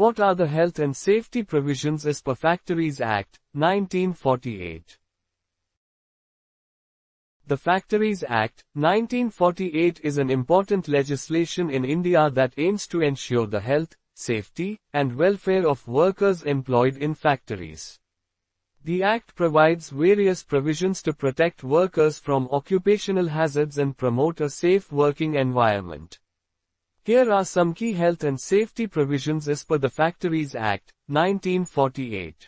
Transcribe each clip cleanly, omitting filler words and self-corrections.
What are the health and safety provisions as per Factories Act, 1948? The Factories Act, 1948 is an important legislation in India that aims to ensure the health, safety, and welfare of workers employed in factories. The Act provides various provisions to protect workers from occupational hazards and promote a safe working environment. Here are some key health and safety provisions as per the Factories Act, 1948.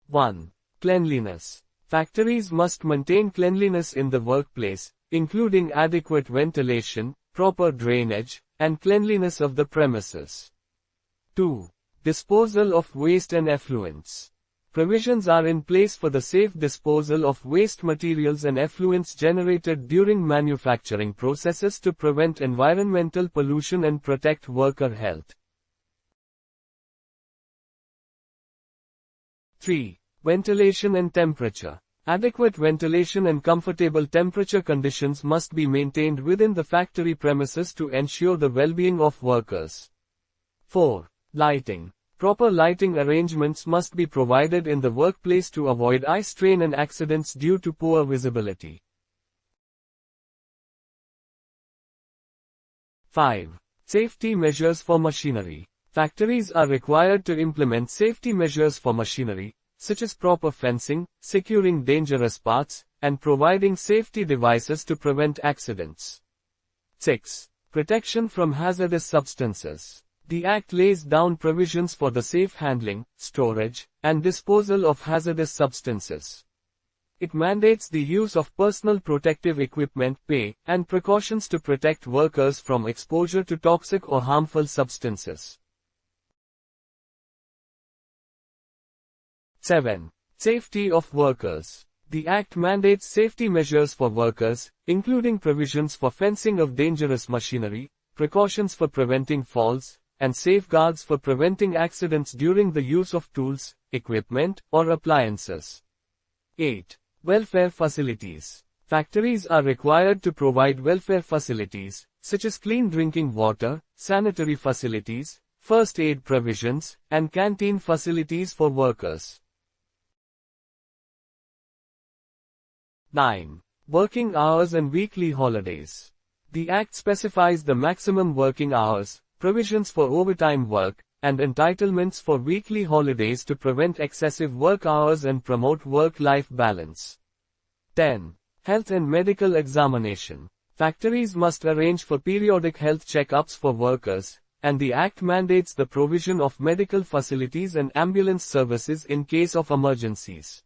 1. Cleanliness. Factories must maintain cleanliness in the workplace, including adequate ventilation, proper drainage, and cleanliness of the premises. 2. Disposal of waste and effluents. Provisions are in place for the safe disposal of waste materials and effluents generated during manufacturing processes to prevent environmental pollution and protect worker health. 3. Ventilation and temperature. Adequate ventilation and comfortable temperature conditions must be maintained within the factory premises to ensure the well-being of workers. 4. Lighting. Proper lighting arrangements must be provided in the workplace to avoid eye strain and accidents due to poor visibility. 5. Safety measures for machinery. Factories are required to implement safety measures for machinery, such as proper fencing, securing dangerous parts, and providing safety devices to prevent accidents. 6. Protection from hazardous substances. The Act lays down provisions for the safe handling, storage, and disposal of hazardous substances. It mandates the use of personal protective equipment, PPE, and precautions to protect workers from exposure to toxic or harmful substances. 7. Safety of workers. The Act mandates safety measures for workers, including provisions for fencing of dangerous machinery, precautions for preventing falls, and safeguards for preventing accidents during the use of tools, equipment, or appliances. 8. Welfare facilities. Factories are required to provide welfare facilities, such as clean drinking water, sanitary facilities, first aid provisions, and canteen facilities for workers. 9. Working hours and weekly holidays. The Act specifies the maximum working hours, provisions for overtime work, and entitlements for weekly holidays to prevent excessive work hours and promote work-life balance. 10. Health and medical examination. Factories must arrange for periodic health checkups for workers, and the Act mandates the provision of medical facilities and ambulance services in case of emergencies.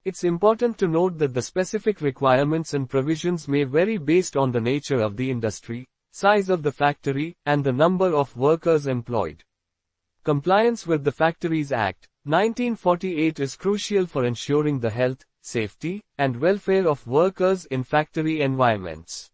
It's important to note that the specific requirements and provisions may vary based on the nature of the industry, size of the factory, and the number of workers employed. Compliance with the Factories Act, 1948 is crucial for ensuring the health, safety, and welfare of workers in factory environments.